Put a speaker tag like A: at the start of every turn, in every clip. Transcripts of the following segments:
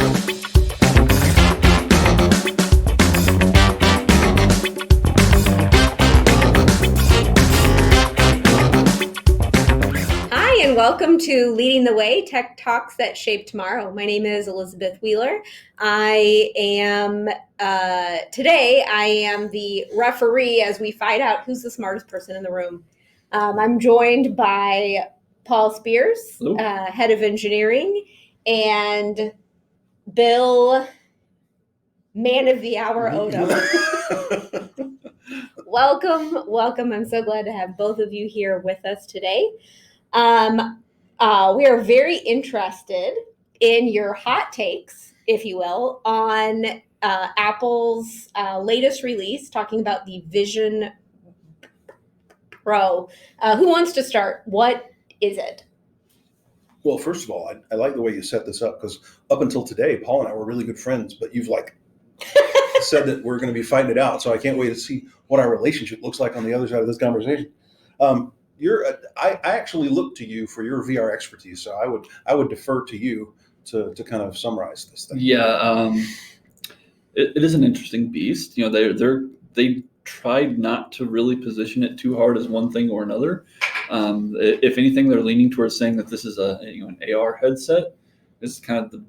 A: Hi, and welcome to Leading the Way, Tech Talks That Shape Tomorrow. My name is Elizabeth Wheeler. Today I am the referee as we find out who's the smartest person in the room. I'm joined by Paul Spears, head of engineering, and Bill, man of the hour, Odo. Welcome. I'm so glad to have both of you here with us today. We are very interested in your hot takes, if you will, on Apple's latest release, talking about the Vision Pro. Who wants to start? What is it?
B: Well, first of all, I like the way you set this up, because up until today, Paul and I were really good friends, but you've said that we're going to be fighting it out. So I can't wait to see what our relationship looks like on the other side of this conversation. I actually look to you for your VR expertise, so I would defer to you to kind of summarize this thing.
C: Yeah, it is an interesting beast. You know, they tried not to really position it too hard as one thing or another. If anything, they're leaning towards saying that this is an AR headset. This is kind of the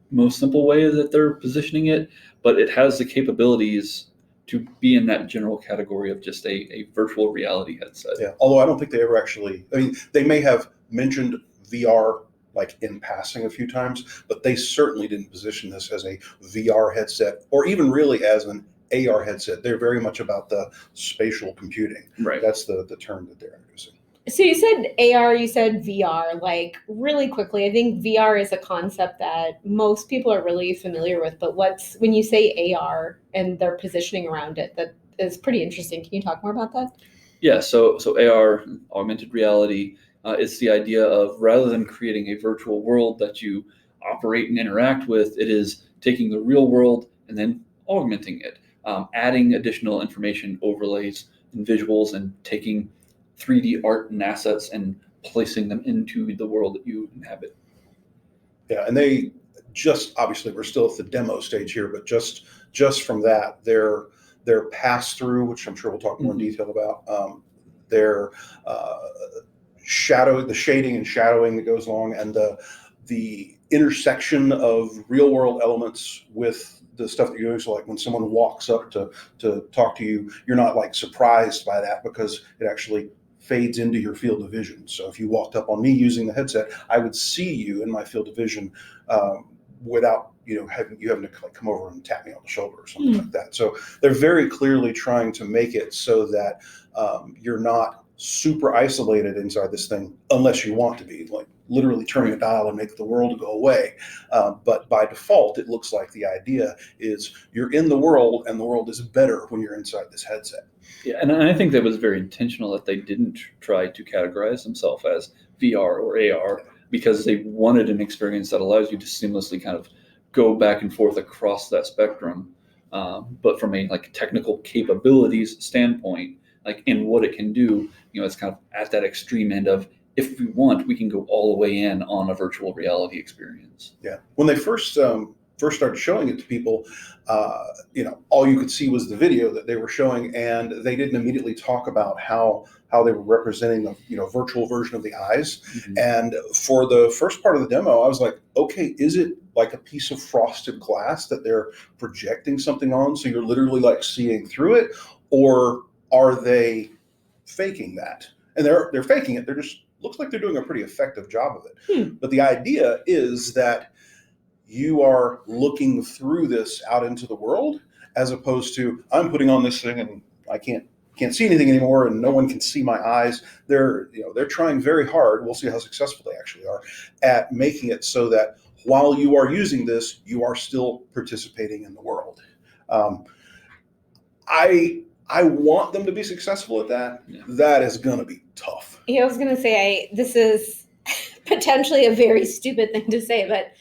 C: most simple way that they're positioning it, but it has the capabilities to be in that general category of just a virtual reality headset.
B: Yeah, although I don't think they ever actually, they may have mentioned VR in passing a few times, but they certainly didn't position this as a VR headset or even really as an AR headset. They're very much about the spatial computing.
C: Right.
B: That's the term that they're introducing.
A: So you said AR, you said VR, really quickly. I think VR is a concept that most people are really familiar with, but when you say AR and their positioning around it, that is pretty interesting. Can you talk more about that?
C: Yeah, so AR, augmented reality, it's the idea of, rather than creating a virtual world that you operate and interact with, it is taking the real world and then augmenting it, adding additional information, overlays, and visuals, and taking 3D art and assets and placing them into the world that you inhabit.
B: Yeah, and they just, obviously we're still at the demo stage here, but just from that, their pass-through, which I'm sure we'll talk more in detail about, their the shading and shadowing that goes along, and the intersection of real-world elements with the stuff that you're doing. So when someone walks up to talk to you, you're not surprised by that, because it actually fades into your field of vision. So if you walked up on me using the headset, I would see you in my field of vision without having to come over and tap me on the shoulder or something like that. So they're very clearly trying to make it so that you're not super isolated inside this thing unless you want to be, literally turning a dial and make the world go away. But by default, it looks like the idea is you're in the world, and the world is better when you're inside this headset.
C: Yeah, and I think that was very intentional that they didn't try to categorize themselves as VR or AR, because they wanted an experience that allows you to seamlessly kind of go back and forth across that spectrum. But from a technical capabilities standpoint, in what it can do, it's kind of at that extreme end of, if we want, we can go all the way in on a virtual reality experience.
B: Yeah. When they first started showing it to people, all you could see was the video that they were showing, and they didn't immediately talk about how they were representing the virtual version of the eyes. Mm-hmm. And for the first part of the demo, I was like, okay, is it like a piece of frosted glass that they're projecting something on, so you're literally seeing through it, or are they faking that? And they're faking it. They're just, looks like they're doing a pretty effective job of it. But the idea is that you are looking through this out into the world, as opposed to, I'm putting on this thing and I can't see anything anymore, and no one can see my eyes. They're trying very hard. We'll see how successful they actually are at making it so that while you are using this, you are still participating in the world. I want them to be successful at that. Yeah. That is going to be tough.
A: Yeah, I was going to say, this is potentially a very stupid thing to say, but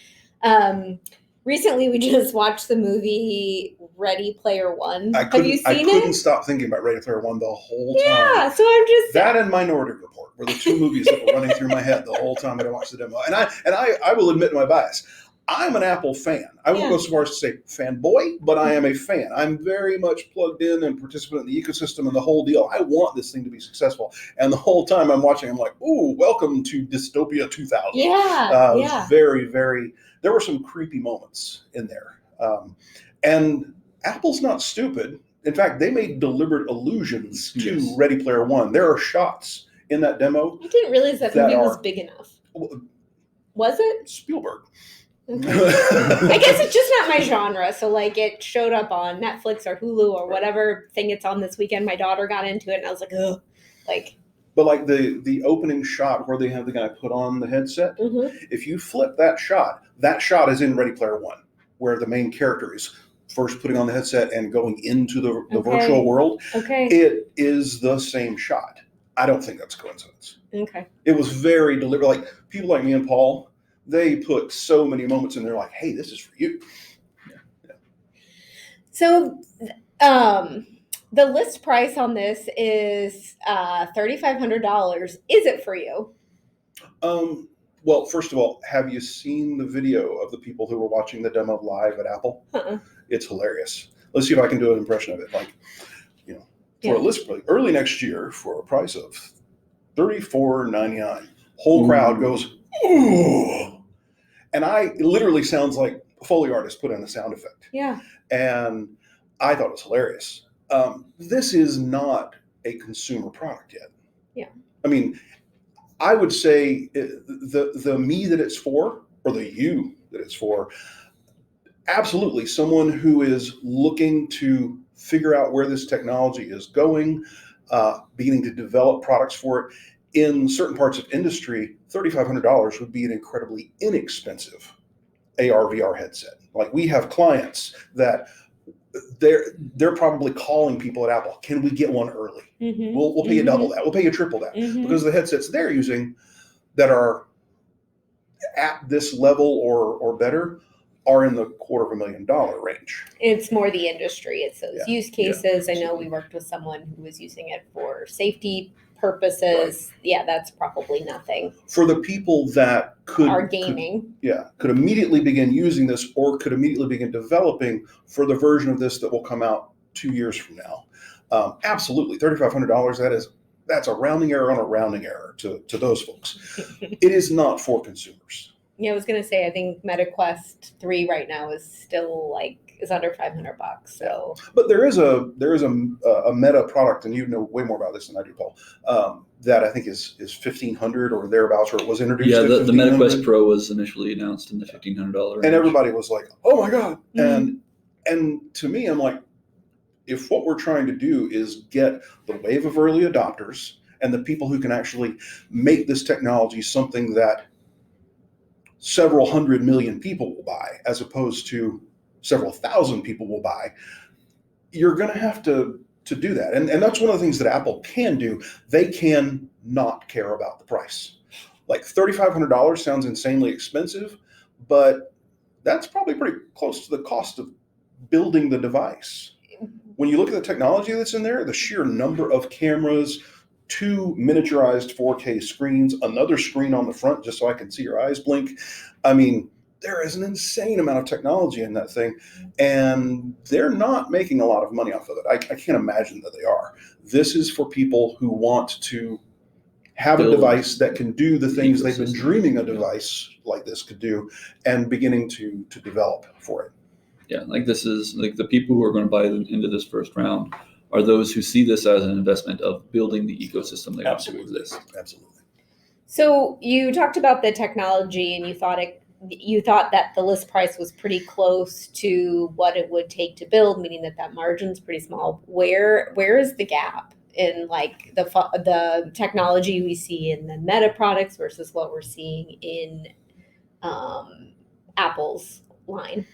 A: recently we just watched the movie Ready Player One. Have you seen it?
B: I couldn't stop thinking about Ready Player One the whole time.
A: Yeah, so I'm just...
B: That and Minority Report were the two movies that were running through my head the whole time that I watched the demo. And I will admit my bias. I'm an Apple fan. I won't go so far as to say fanboy, but I am a fan. I'm very much plugged in and participant in the ecosystem and the whole deal. I want this thing to be successful. And the whole time I'm watching, I'm like, ooh, welcome to Dystopia 2000.
A: Yeah.
B: Very, very, there were some creepy moments in there. And Apple's not stupid. In fact, they made deliberate allusions to Ready Player One. There are shots in that demo.
A: I didn't realize that movie was big enough. Was it?
B: Spielberg.
A: Okay. I guess it's just not my genre. So like it showed up on Netflix or Hulu or whatever thing it's on this weekend. My daughter got into it and I was like, ugh.
B: But like the opening shot where they have the guy put on the headset, if you flip that shot is in Ready Player One, where the main character is first putting on the headset and going into the virtual world.
A: Okay.
B: It is the same shot. I don't think that's a coincidence.
A: Okay.
B: It was very deliberate. Like people like me and Paul, they put so many moments in there like, hey, this is for you. Yeah.
A: So the list price on this is $3,500. Is it for you?
B: Well, first of all, have you seen the video of the people who were watching the demo live at Apple? It's hilarious. Let's see if I can do an impression of it. Like, for a list price early next year for a price of $34.99, whole crowd goes, ooh. And it literally sounds like a Foley artist put in a sound effect.
A: Yeah.
B: And I thought it was hilarious. This is not a consumer product yet.
A: Yeah.
B: I mean, I would say the me that it's for, or the you that it's for, absolutely someone who is looking to figure out where this technology is going, beginning to develop products for it. In certain parts of industry, $3,500 would be an incredibly inexpensive AR VR headset. Like we have clients that they're probably calling people at Apple, can we get one early? We'll pay you double that. We'll pay you triple that. Because the headsets they're using that are at this level or better are in the $250,000 range.
A: It's more the industry. It's those use cases. I know we worked with someone who was using it for safety purposes. Right. Yeah, that's probably nothing.
B: For the people that
A: are gaming.
B: Could immediately begin using this or could immediately begin developing for the version of this that will come out 2 years from now. Absolutely. $3,500, that's a rounding error on a rounding error to those folks. It is not for consumers.
A: Yeah, I was going to say, I think MetaQuest 3 right now is still is under $500. So,
B: but there is a Meta product, and you know way more about this than I do, Paul. That I think is $1,500 or thereabouts, or it was introduced.
C: Yeah, the MetaQuest Pro was initially announced in the $1,500 range.
B: And everybody was like, "Oh my god!" And to me, I'm like, if what we're trying to do is get the wave of early adopters and the people who can actually make this technology something that several hundred million people will buy, as opposed to several thousand people will buy, you're going to have to do that. And that's one of the things that Apple can do. They can not care about the price. Like $3,500 sounds insanely expensive, but that's probably pretty close to the cost of building the device. When you look at the technology that's in there, the sheer number of cameras, 2 miniaturized 4K screens, another screen on the front just so I can see your eyes blink. I mean, there is an insane amount of technology in that thing, and they're not making a lot of money off of it. I can't imagine that they are. This is for people who want to have a device that can do the things they've been dreaming a device like this could do, and beginning to develop for it.
C: Yeah, this is the people who are going to buy into this first round are those who see this as an investment of building the ecosystem they want to exist.
B: Absolutely.
A: So you talked about the technology, and you thought that the list price was pretty close to what it would take to build, meaning that margin's pretty small. Where is the gap in the technology we see in the Meta products versus what we're seeing in Apple's line?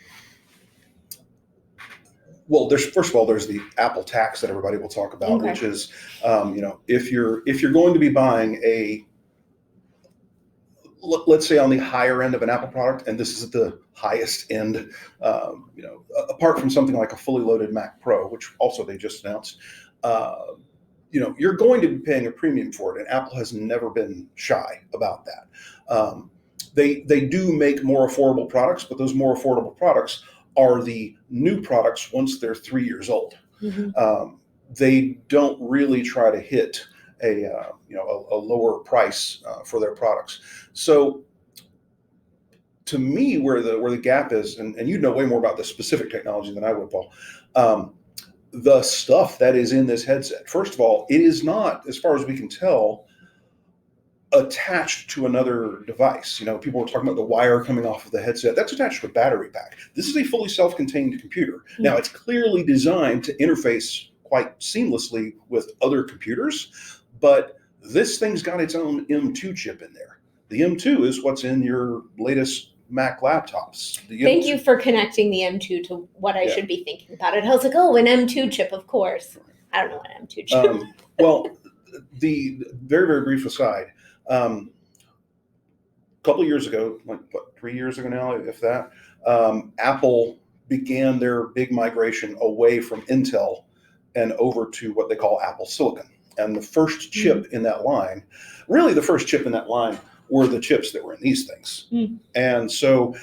B: Well, there's the Apple tax that everybody will talk about, which is, if you're going to be buying let's say on the higher end of an Apple product, and this is the highest end, apart from something like a fully loaded Mac Pro, which also they just announced, you're going to be paying a premium for it, and Apple has never been shy about that. They do make more affordable products, but those more affordable products are the new products once they're 3 years old. They don't really try to hit a lower price for their products. So to me, where the gap is, and you know way more about the specific technology than I would, Paul. The stuff that is in this headset, first of all, it is not, as far as we can tell, attached to another device. People were talking about the wire coming off of the headset. That's attached to a battery pack. This is a fully self-contained computer. Now, it's clearly designed to interface quite seamlessly with other computers, but this thing's got its own M2 chip in there. The M2 is what's in your latest Mac laptops.
A: Thank you for connecting the M2 to what I should be thinking about it. I was like, oh, an M2 chip, of course. I don't know what an M2 chip.
B: Well, the very, very brief aside, a couple of years ago, 3 years ago now, if that, Apple began their big migration away from Intel and over to what they call Apple Silicon. And the first chip in that line, really the first chip in that line, were the chips that were in these things. And so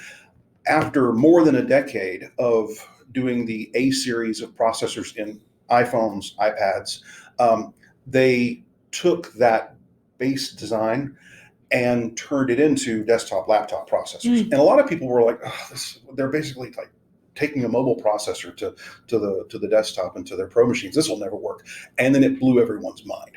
B: after more than a decade of doing the A series of processors in iPhones, iPads, they took that base design and turned it into desktop laptop processors. And a lot of people were like, they're basically like taking a mobile processor to the desktop and to their pro machines. This will never work. And then it blew everyone's mind.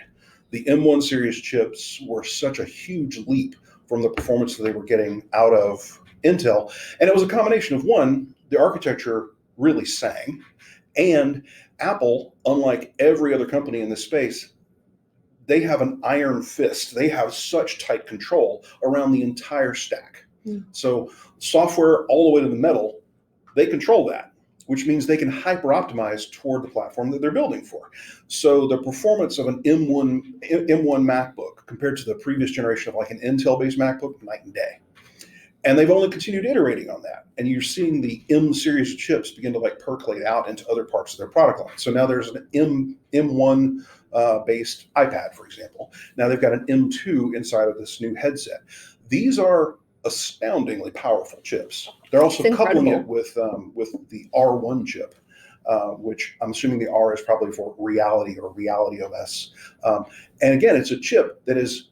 B: The M1 series chips were such a huge leap from the performance that they were getting out of Intel. And it was a combination of, one, the architecture really sang, and Apple, unlike every other company in this space, they have an iron fist. They have such tight control around the entire stack. So software all the way to the metal, they control that, which means they can hyper optimize toward the platform that they're building for. So the performance of an M1 MacBook compared to the previous generation of like an Intel-based MacBook, night and day. And they've only continued iterating on that. And you're seeing the M series of chips begin to like percolate out into other parts of their product line. So now there's an M1 based iPad, for example. Now they've got an M2 inside of this new headset. These are astoundingly powerful chips. They're also coupling it with the R1 chip, which I'm assuming the R is probably for Reality or Reality OS. And again, it's a chip that is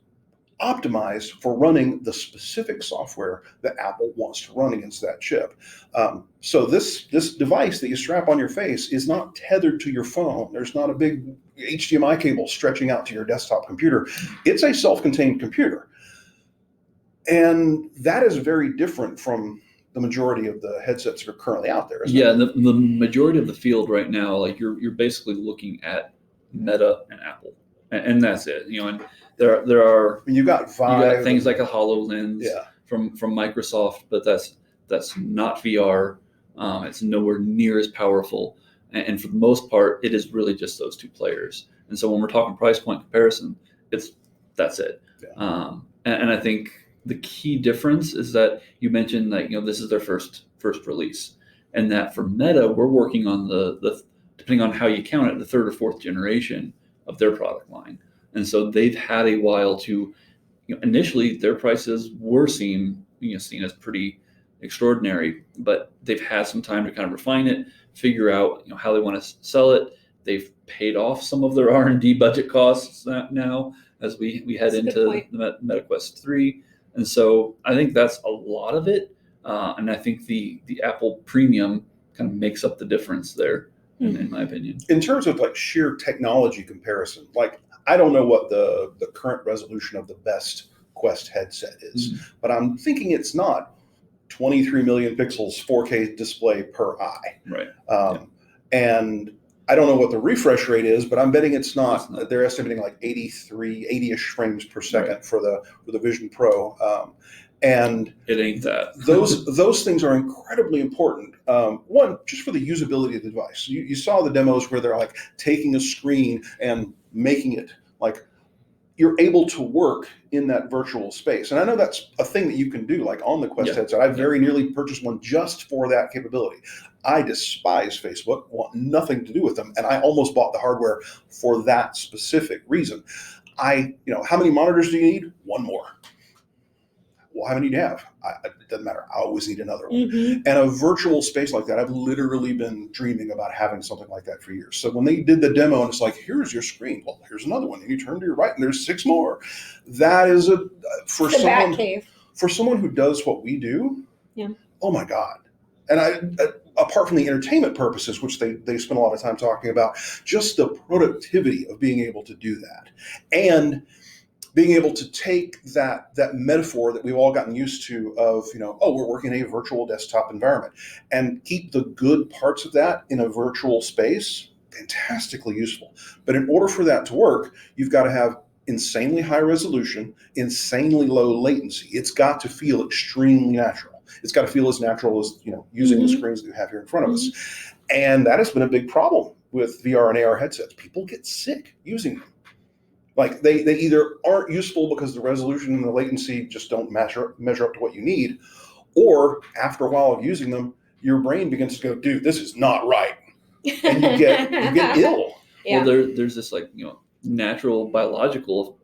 B: optimized for running the specific software that Apple wants to run against that chip. So this device that you strap on your face is not tethered to your phone. There's not a big HDMI cable stretching out to your desktop computer. It's a self-contained computer. And that is very different from the majority of the headsets that are currently out there.
C: Yeah, the majority of the field right now, like you're basically looking at Meta and Apple, and that's it. And there are
B: you got
C: things like a HoloLens from Microsoft, but that's not VR. It's nowhere near as powerful, and for the most part, it is really just those two players. And so when we're talking price point comparison, that's it. Yeah. And I think the key difference is that you mentioned that this is their first release, and that for Meta, we're working on the depending on how you count it, the third or fourth generation of their product line. And so they've had a while to, initially their prices were seen as pretty extraordinary, but they've had some time to kind of refine it, figure out how they want to sell it. They've paid off some of their R&D budget costs now as we head into the MetaQuest 3. And so I think that's a lot of it. And I think the Apple Premium kind of makes up the difference there, in my opinion.
B: In terms of like sheer technology comparison, like I don't know what the current resolution of the best Quest headset is, but I'm thinking it's not 23 million pixels 4K display per eye.
C: Right.
B: And I don't know what the refresh rate is, but I'm betting it's not. They're estimating like 80-ish frames per second for the Vision Pro. And
C: it ain't that.
B: those things are incredibly important. One, just for the usability of the device. You saw the demos where they're like taking a screen and making it like you're able to work in that virtual space. And I know that's a thing that you can do, like on the Quest headset. I very nearly purchased one just for that capability. I despise Facebook, want nothing to do with them, and I almost bought the hardware for that specific reason. How many monitors do you need? One more. Well, how many do you have? It doesn't matter. I always need another one.
A: Mm-hmm.
B: And a virtual space like that, I've literally been dreaming about having something like that for years. So when they did the demo and it's like, here's your screen. Well, here's another one. And you turn to your right and there's 6 more. That is for
A: The
B: someone,
A: Batcave.
B: for someone who does what we do.
A: Yeah.
B: Oh my God. And apart from the entertainment purposes, which they spend a lot of time talking about, just the productivity of being able to do that. And being able to take that metaphor that we've all gotten used to of, we're working in a virtual desktop environment, and keep the good parts of that in a virtual space, fantastically useful. But in order for that to work, you've got to have insanely high resolution, insanely low latency. It's got to feel extremely natural. It's got to feel as natural as, using the screens that you have here in front of us. And that has been a big problem with VR and AR headsets. People get sick using them. Like they either aren't useful because the resolution and the latency just don't measure up to what you need, or after a while of using them, your brain begins to go, dude, this is not right. And you get ill.
A: Yeah.
C: Well, there's this natural biological,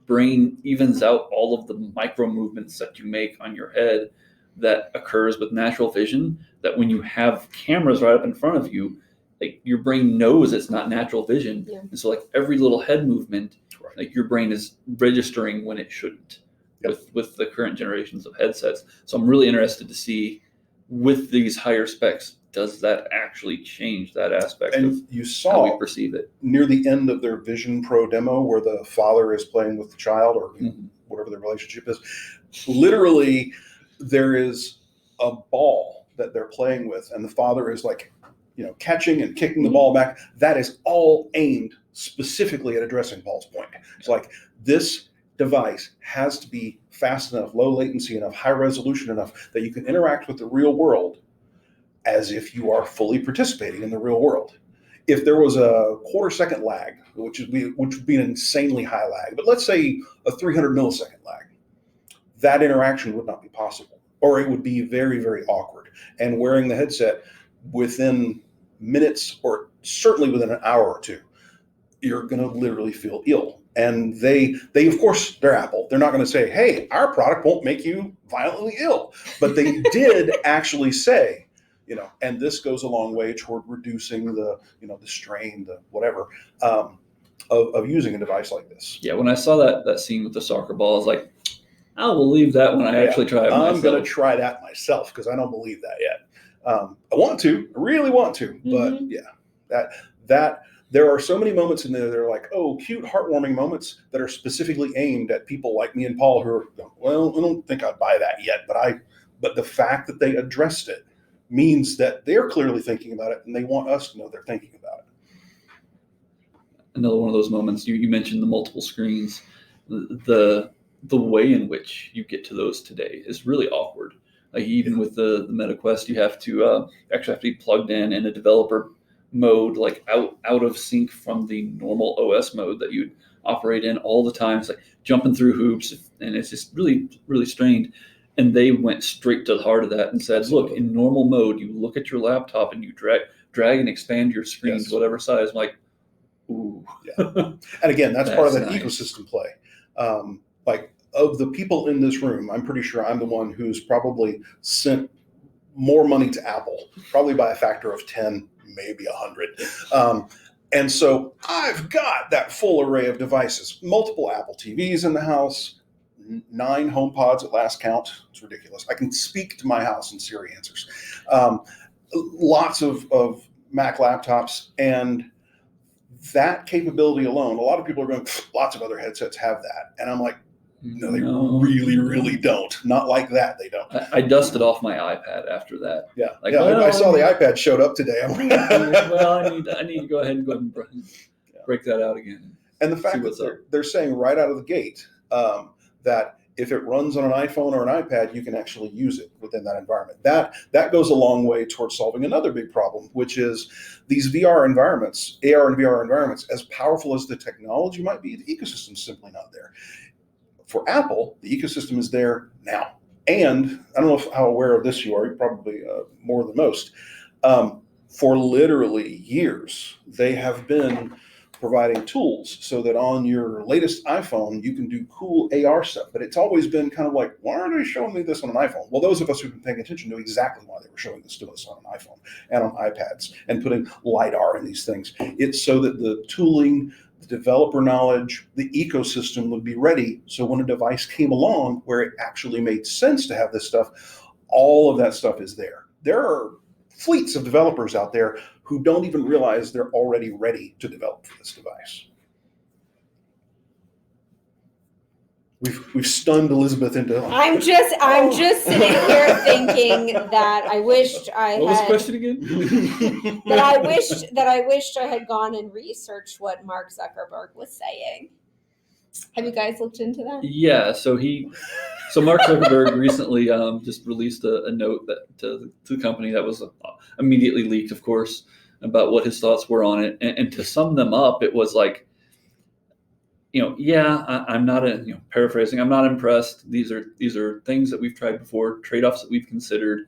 C: brain evens out all of the micro movements that you make on your head that occurs with natural vision, that when you have cameras right up in front of you, like your brain knows it's not natural vision.
A: Yeah.
C: And so like every little head movement, like your brain is registering when it shouldn't.
B: Yep.
C: with the current generations of headsets. So I'm really interested to see with these higher specs, does that actually change that aspect of
B: you
C: how
B: saw
C: we perceive it?
B: Near the end of their Vision Pro demo where the father is playing with the child, or whatever their relationship is, literally there is a ball that they're playing with, and the father is like, catching and kicking the ball back. That is all aimed specifically at addressing Paul's point. It's like, this device has to be fast enough, low latency enough, high resolution enough that you can interact with the real world as if you are fully participating in the real world. If there was a quarter-second lag, which would be an insanely high lag, but let's say a 300 millisecond lag, that interaction would not be possible, or it would be very, very awkward. And wearing the headset, within minutes, or certainly within an hour or two, you're going to literally feel ill. And they of course, they're Apple. They're not going to say, hey, our product won't make you violently ill. But they did actually say, and this goes a long way toward reducing the strain, the whatever, of using a device like this.
C: Yeah, when I saw that scene with the soccer ball, I was like, I'll believe that when I actually try it myself.
B: I'm going to try that myself because I don't believe that yet. I want to, I really want to, but that there are so many moments in there that are like, oh, cute, heartwarming moments that are specifically aimed at people like me and Paul who are, well, I don't think I'd buy that yet, but the fact that they addressed it means that they're clearly thinking about it, and they want us to know they're thinking about it.
C: Another one of those moments, you mentioned the multiple screens. The way in which you get to those today is really awkward. Like even with the MetaQuest, you have to actually have to be plugged in a developer mode, like out of sync from the normal OS mode that you'd operate in all the time. It's like jumping through hoops, and it's just really, really strained. And they went straight to the heart of that and said, look, in normal mode, you look at your laptop and you drag and expand your screen to whatever size. I'm like, ooh.
B: Yeah. And again, that's part of that
C: nice
B: ecosystem play. Like, of the people in this room, I'm pretty sure I'm the one who's probably sent more money to Apple, probably by a factor of 10, maybe 100. And so I've got that full array of devices, multiple Apple TVs in the house, 9 HomePods at last count. It's ridiculous. I can speak to my house and Siri answers. Lots of Mac laptops, and that capability alone, a lot of people are going, lots of other headsets have that. And I'm like, no, they really, really don't. Not like that, they don't.
C: I dusted off my iPad after that.
B: Yeah, like, I saw the iPad showed up today. I'm like,
C: well, I need to go ahead and break that out again.
B: And the fact that they're saying right out of the gate that if it runs on an iPhone or an iPad, you can actually use it within that environment. That goes a long way towards solving another big problem, which is these VR environments, AR and VR environments, as powerful as the technology might be, the ecosystem's simply not there. For Apple, the ecosystem is there now. And I don't know how aware of this you are, probably more than most. For literally years, they have been providing tools so that on your latest iPhone, you can do cool AR stuff. But it's always been kind of like, why are they showing me this on an iPhone? Well, those of us who've been paying attention knew exactly why they were showing this to us on an iPhone and on iPads and putting LiDAR in these things. It's so that the tooling, the developer knowledge, the ecosystem would be ready. So when a device came along where it actually made sense to have this stuff, all of that stuff is there. There are fleets of developers out there who don't even realize they're already ready to develop for this device. We've stunned Elizabeth into.
A: I'm just sitting here thinking that I wished I
C: What was the
A: had.
C: question again?
A: that I wished I had gone and researched what Mark Zuckerberg was saying. Have you guys looked into that?
C: Yeah, so Mark Zuckerberg recently just released a note to the company that was immediately leaked, of course, about what his thoughts were on it. And to sum them up, it was like, I'm not paraphrasing. I'm not impressed. These are things that we've tried before, trade-offs that we've considered.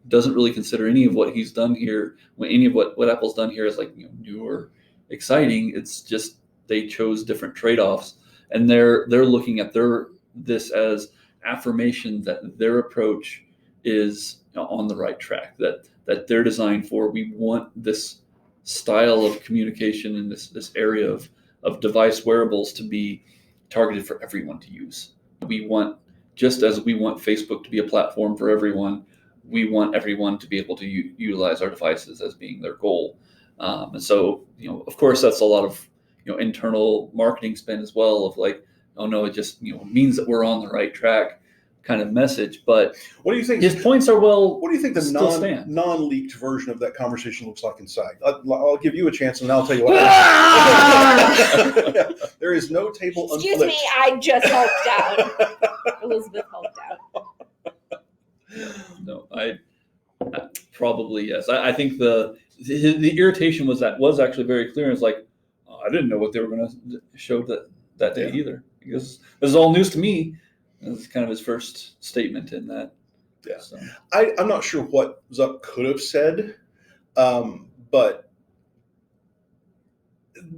C: Doesn't really consider any of what he's done here. Any of what Apple's done here is like new or exciting. It's just they chose different trade-offs, and they're looking at this as affirmation that their approach is on the right track. That they're designed for. We want this style of communication in this area of device wearables to be targeted for everyone to use. Just as we want Facebook to be a platform for everyone, we want everyone to be able to utilize our devices as being their goal. And so, of course, that's a lot of internal marketing spend as well. Of like, oh no, it just means that we're on the right track, kind of message. But
B: what do you think?
C: His points are well.
B: What do you think the non-leaked version of that conversation looks like inside? I'll give you a chance, and I'll tell you what. There is no table.
A: Excuse me, I just hulked out. Elizabeth hulked out.
C: No, I probably yes. I think the irritation was actually very clear. It's like, I didn't know what they were going to show that day either. Because this is all news to me. That's kind of his first statement in that.
B: Yeah, so. I'm not sure what Zuck could have said, but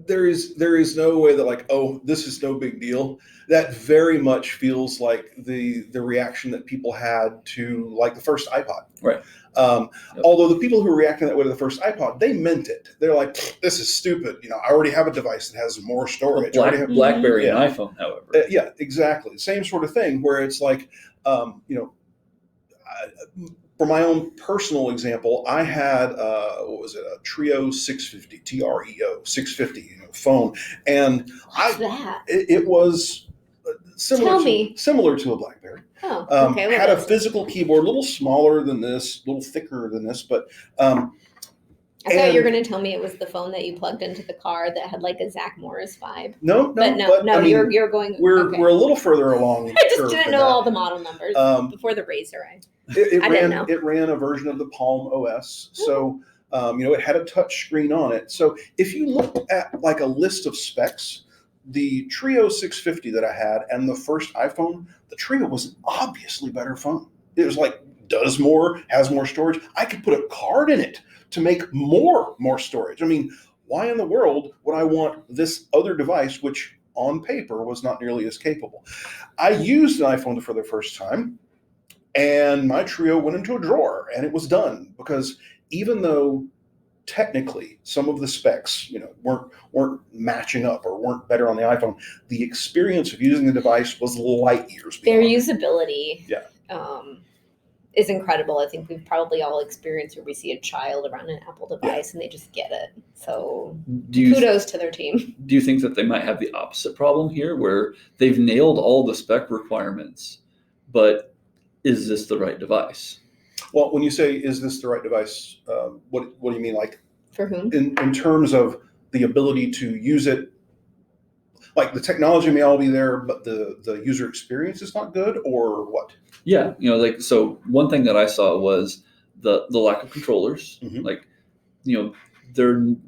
B: there is no way that like, oh, this is no big deal. That very much feels like the reaction that people had to like the first iPod.
C: Right.
B: Although the people who were reacting that way to the first iPod, they meant it. They're like, this is stupid. I already have a device that has more storage.
C: BlackBerry and iPhone, however.
B: Yeah, exactly. Same sort of thing where it's like, for my own personal example, I had a Trio 650, TREO 650 phone, and it was similar to a BlackBerry.
A: Oh, okay.
B: Had a physical keyboard, a little smaller than this, a little thicker than this, but
A: I thought you were going to tell me it was the phone that you plugged into the car that had like a Zach Morris vibe.
B: No.
A: I mean, you're going.
B: We're a little further along.
A: I just didn't know all the model numbers before the Razr.
B: It ran a version of the Palm OS, so it had a touch screen on it. So if you looked at like a list of specs, the Trio 650 that I had and the first iPhone, the Trio was an obviously better phone. It was like does more, has more storage. I could put a card in it to make more storage. I mean, why in the world would I want this other device, which on paper was not nearly as capable? I used an iPhone for the first time, and my Trio went into a drawer, and it was done, because even though technically some of the specs weren't matching up or weren't better on the iPhone, the experience of using the device was light years beyond.
A: Their usability is incredible. I think we've probably all experienced where we see a child around an Apple device and they just get it. So kudos to their team.
C: Do you think that they might have the opposite problem here, where they've nailed all the spec requirements, but is this the right device?
B: Well, when you say, is this the right device, what do you mean? Like,
A: for whom?
B: In terms of the ability to use it, like the technology may all be there, but the user experience is not good, or what?
C: Yeah, so one thing that I saw was the lack of controllers.
B: Mm-hmm.
C: Like,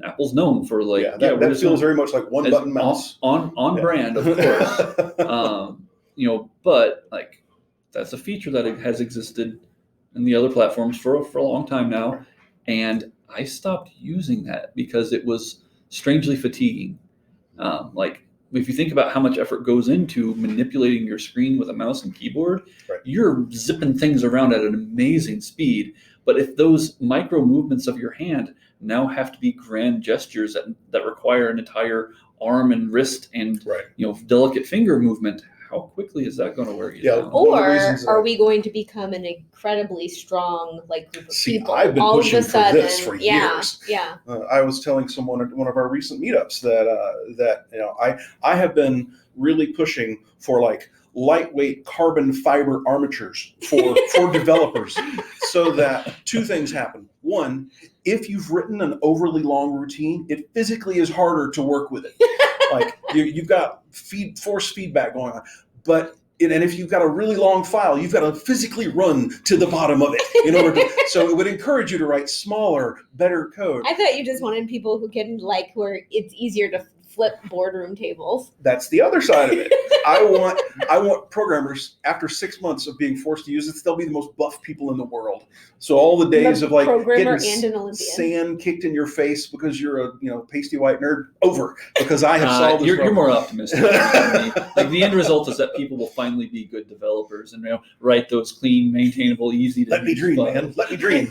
C: Apple's known for
B: that feels very much like one button mouse
C: on brand, of course. But like that's a feature that has existed in the other platforms for a long time now, and I stopped using that because it was strangely fatiguing. Like if you think about how much effort goes into manipulating your screen with a mouse and keyboard,
B: Right.
C: You're zipping things around at an amazing speed. But if those micro movements of your hand now have to be grand gestures that require an entire arm and wrist and
B: Right.
C: delicate finger movement, how quickly is that going to wear you
B: Yeah.
C: down?
A: Or are we going to become an incredibly strong group of people?
B: I've been
A: all
B: pushing
A: of a sudden,
B: for this for years.
A: Yeah.
B: I was telling someone at one of our recent meetups that I have been really pushing for like lightweight carbon fiber armatures for developers, so that two things happen. One, if you've written an overly long routine, it physically is harder to work with it. Like you've got force feedback going on, and if you've got a really long file, you've got to physically run to the bottom of it in order to. So it would encourage you to write smaller, better code.
A: I thought you just wanted people who can where it's easier to flip boardroom tables.
B: That's the other side of it. I want programmers, after 6 months of being forced to use it, they'll be the most buff people in the world. So all the days of like getting sand kicked in your face because you're a pasty white nerd, over, because I have solved this
C: you're more optimistic than me. Like the end result is that people will finally be good developers and write those clean, maintainable, easy to
B: Let me dream, man. Let me dream.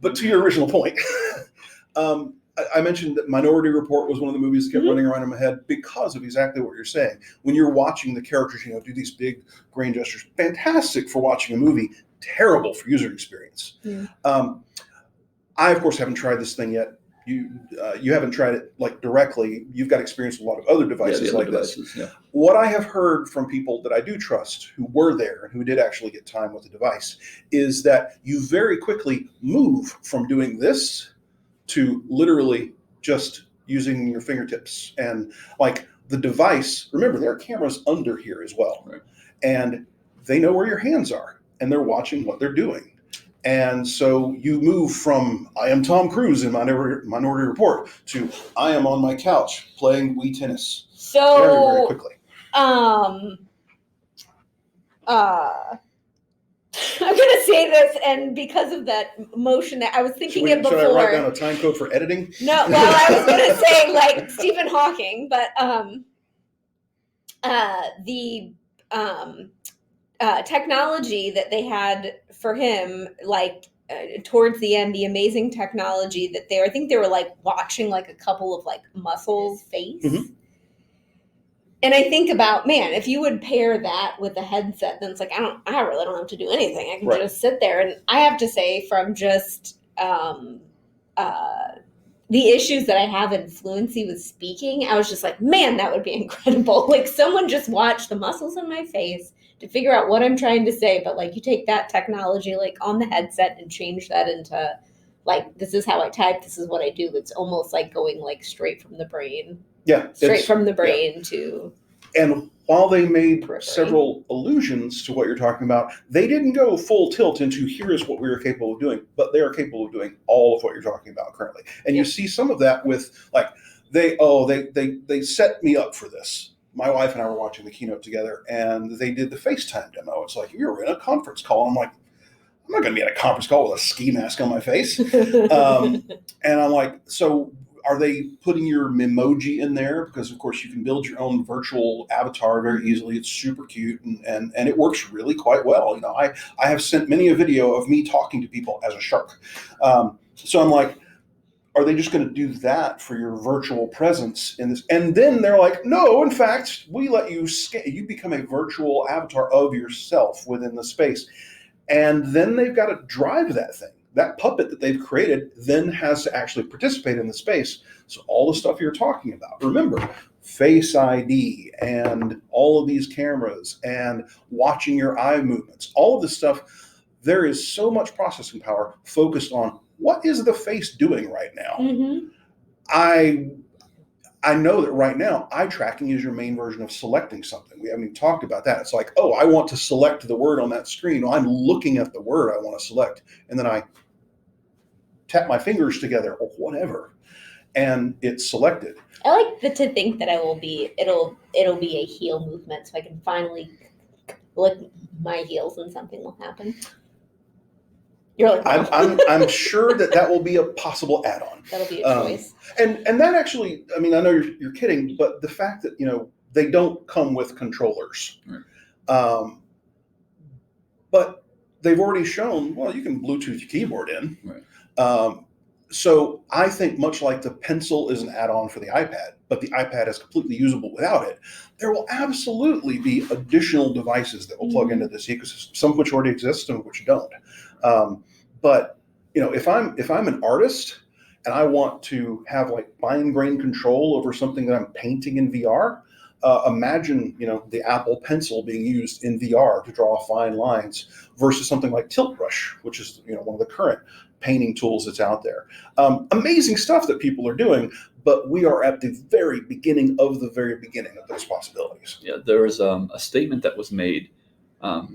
B: But to your original point, I mentioned that Minority Report was one of the movies that kept running around in my head because of exactly what you're saying. When you're watching the characters, do these big grand gestures, fantastic for watching a movie, terrible for user experience. I, of course, haven't tried this thing yet. You haven't tried it like directly. You've got experience with a lot of other devices this. Yeah. What I have heard from people that I do trust who were there and who did actually get time with the device is that you very quickly move from doing this to literally just using your fingertips. And like the device, remember, there are cameras under here as well.
C: Right.
B: And they know where your hands are and they're watching what they're doing. And so you move from I am Tom Cruise in Minority Report to I am on my couch playing Wii tennis.
A: So
B: very, very quickly.
A: I'm going to say this, and because of that motion that I was thinking it before.
B: Should I write down a time code for editing?
A: No, well, I was going to say like Stephen Hawking, but the technology that they had for him, towards the end, the amazing technology that I think they were like watching like a couple of like muscles face.
B: Mm-hmm.
A: And I think about, man, if you would pair that with a headset, then it's like, I really don't have to do anything. I can just sit there. And I have to say, from just the issues that I have in fluency with speaking, I was just like, man, that would be incredible. Like someone just watch the muscles in my face to figure out what I'm trying to say. But like you take that technology like on the headset and change that into like, this is how I type. This is what I do. It's almost like going like straight from the brain.
B: Yeah.
A: Straight from the brain to.
B: And while they made
A: periphery.
B: Several allusions to what you're talking about, they didn't go full tilt into here is what we are capable of doing, but they are capable of doing all of what you're talking about currently. And you see some of that with like, they set me up for this. My wife and I were watching the keynote together and they did the FaceTime demo. It's like, you're in a conference call. I'm like, I'm not going to be in a conference call with a ski mask on my face. And I'm like, so are they putting your Memoji in there? Because of course you can build your own virtual avatar very easily. It's super cute and it works really quite well. I have sent many a video of me talking to people as a shark. So I'm like, are they just going to do that for your virtual presence in this? And then they're like, no, in fact, we let you you become a virtual avatar of yourself within the space. And then they've got to drive that thing. That puppet that they've created then has to actually participate in the space. So all the stuff you're talking about, remember, Face ID and all of these cameras and watching your eye movements, all of this stuff, there is so much processing power focused on what is the face doing right now.
A: Mm-hmm.
B: I know that right now, eye tracking is your main version of selecting something. We haven't even talked about that. It's like, oh, I want to select the word on that screen. Well, I'm looking at the word I want to select. And then I tap my fingers together or whatever. And it's selected.
A: I like to think that it'll be a heel movement so I can finally lick my heels and something will happen. You're like,
B: I'm sure that will be a possible add-on.
A: That'll be a choice.
B: And that actually, I mean, I know you're kidding, but the fact that, they don't come with controllers.
C: Right.
B: But they've already shown, well, you can Bluetooth your keyboard in.
C: Right.
B: So I think much like the pencil is an add-on for the iPad, but the iPad is completely usable without it, there will absolutely be additional devices that will plug into this ecosystem, some of which already exist, some of which don't. But if I'm an artist and I want to have like fine grain control over something that I'm painting in VR, imagine the Apple Pencil being used in VR to draw fine lines versus something like Tilt Brush, which is one of the current painting tools that's out there. Amazing stuff that people are doing, but we are at the very beginning of those possibilities.
C: Yeah, there was a statement that was made, I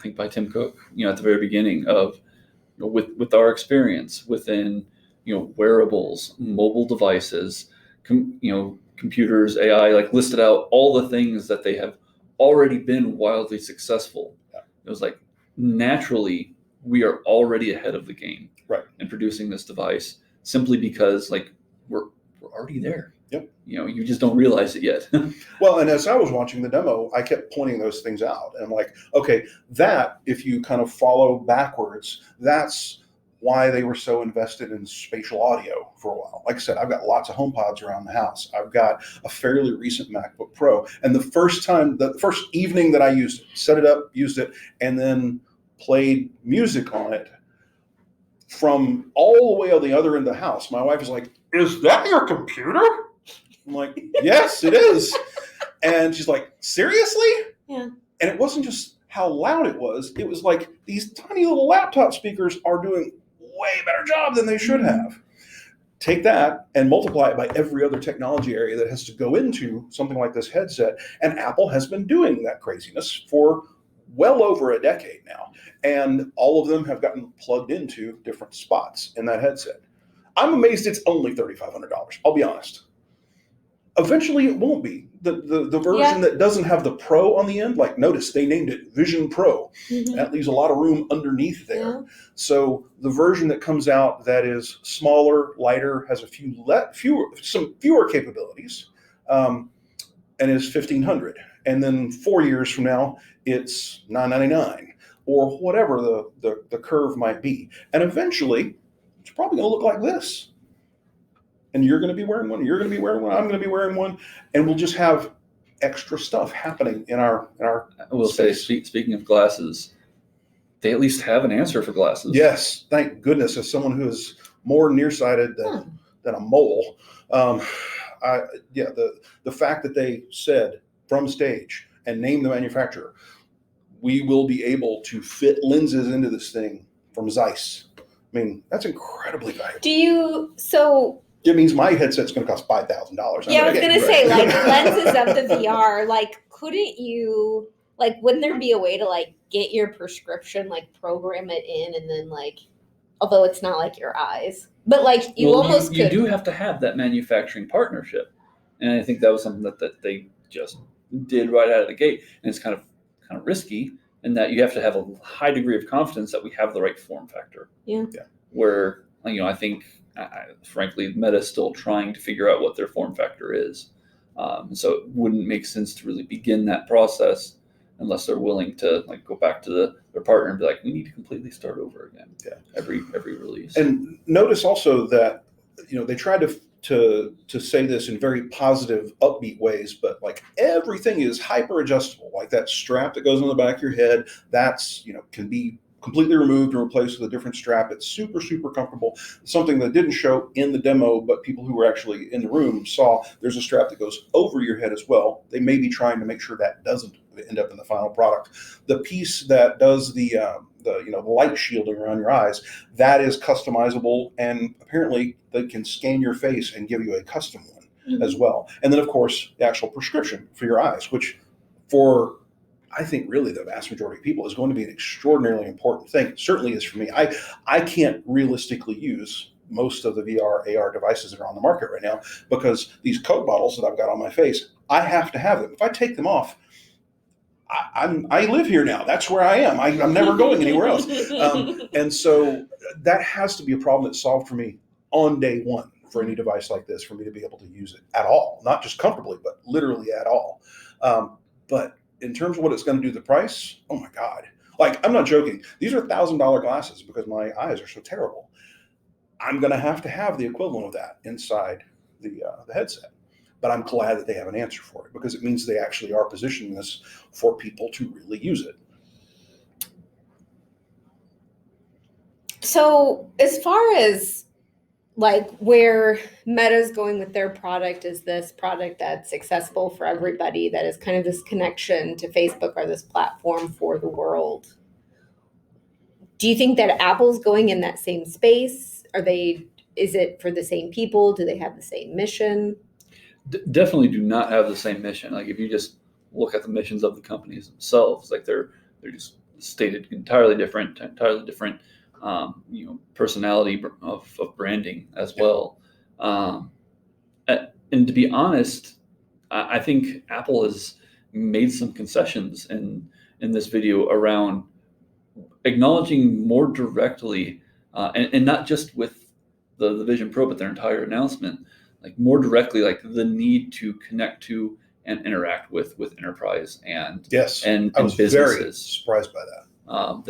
C: think by Tim Cook, at the very beginning of, with our experience within, wearables, mobile devices, computers, AI, like listed out all the things that they have already been wildly successful.
B: Yeah.
C: It was like, naturally, we are already ahead of the game,
B: right,
C: in producing this device, simply because like we're already there.
B: Yep.
C: You just don't realize it yet.
B: Well, and as I was watching the demo, I kept pointing those things out, and I'm like, okay, that if you kind of follow backwards, that's why they were so invested in spatial audio for a while. Like I said, I've got lots of HomePods around the house. I've got a fairly recent MacBook Pro, and the first evening that I used it, set it up, used it, and then played music on it from all the way on the other end of the house. My wife is like, "Is that your computer?" I'm like, "Yes, it is." And she's like, "Seriously?"
A: Yeah.
B: And it wasn't just how loud it was like these tiny little laptop speakers are doing way better job than they should have. Take that and multiply it by every other technology area that has to go into something like this headset. And Apple has been doing that craziness for well over a decade now. And all of them have gotten plugged into different spots in that headset. I'm amazed it's only $3,500. I'll be honest. Eventually it won't be. The version that doesn't have the Pro on the end, like notice they named it Vision Pro. That leaves a lot of room underneath there.
A: Yeah.
B: So the version that comes out that is smaller, lighter, has some fewer capabilities, and is $1,500. And then 4 years from now, it's $999 or whatever the curve might be. And eventually, it's probably going to look like this. And you're going to be wearing one. You're going to be wearing one. I'm going to be wearing one, and we'll just have extra stuff happening in our.
C: I will space. Say, speaking of glasses, they at least have an answer for glasses.
B: Yes, thank goodness. As someone who is more nearsighted than a mole, the fact that they said from stage and named the manufacturer, we will be able to fit lenses into this thing from Zeiss. I mean, that's incredibly valuable. It means my headset's going to cost $5,000.
A: Yeah, I was going to say, like, lenses of the VR, like, couldn't you, like, wouldn't there be a way to, like, get your prescription, like, program it in, and then, like, although it's not like your eyes, but, like, you
C: do have to have that manufacturing partnership. And I think that was something that they just did right out of the gate. And it's kind of risky in that you have to have a high degree of confidence that we have the right form factor.
A: Yeah.
C: Where, I think, frankly, Meta's still trying to figure out what their form factor is. So it wouldn't make sense to really begin that process unless they're willing to like go back to their partner and be like, we need to completely start over again.
B: Yeah.
C: Every release.
B: And notice also that, they tried to say this in very positive, upbeat ways, but like everything is hyper adjustable. Like that strap that goes on the back of your head, that's, can be completely removed and replaced with a different strap. It's super, super comfortable. Something that didn't show in the demo, but people who were actually in the room saw there's a strap that goes over your head as well. They may be trying to make sure that doesn't end up in the final product. The piece that does the light shielding around your eyes, that is customizable, and apparently they can scan your face and give you a custom one as well. And then of course the actual prescription for your eyes, which for I think really the vast majority of people is going to be an extraordinarily important thing. It certainly is for me. I can't realistically use most of the VR, AR devices that are on the market right now because these Coke bottles that I've got on my face, I have to have them. If I take them off, I live here now. That's where I am. I'm never going anywhere else. And so that has to be a problem that's solved for me on day one for any device like this, for me to be able to use it at all, not just comfortably, but literally at all. But in terms of what it's going to do to the price, oh my God. Like, I'm not joking. These are $1,000 glasses because my eyes are so terrible. I'm going to have the equivalent of that inside the headset. But I'm glad that they have an answer for it, because it means they actually are positioning this for people to really use it.
A: So as far as like where Meta's going with their product, is this product that's accessible for everybody, that is kind of this connection to Facebook or this platform for the world. Do you think that Apple's going in that same space? Is it for the same people? Do they have the same mission?
C: Definitely do not have the same mission. Like, if you just look at the missions of the companies themselves, like they're just stated entirely different, personality of branding as well. And to be honest, I think Apple has made some concessions in this video around acknowledging more directly, and not just with the Vision Pro, but their entire announcement, like more directly, like the need to connect to and interact with enterprise and
B: I was
C: businesses.
B: very surprised by that.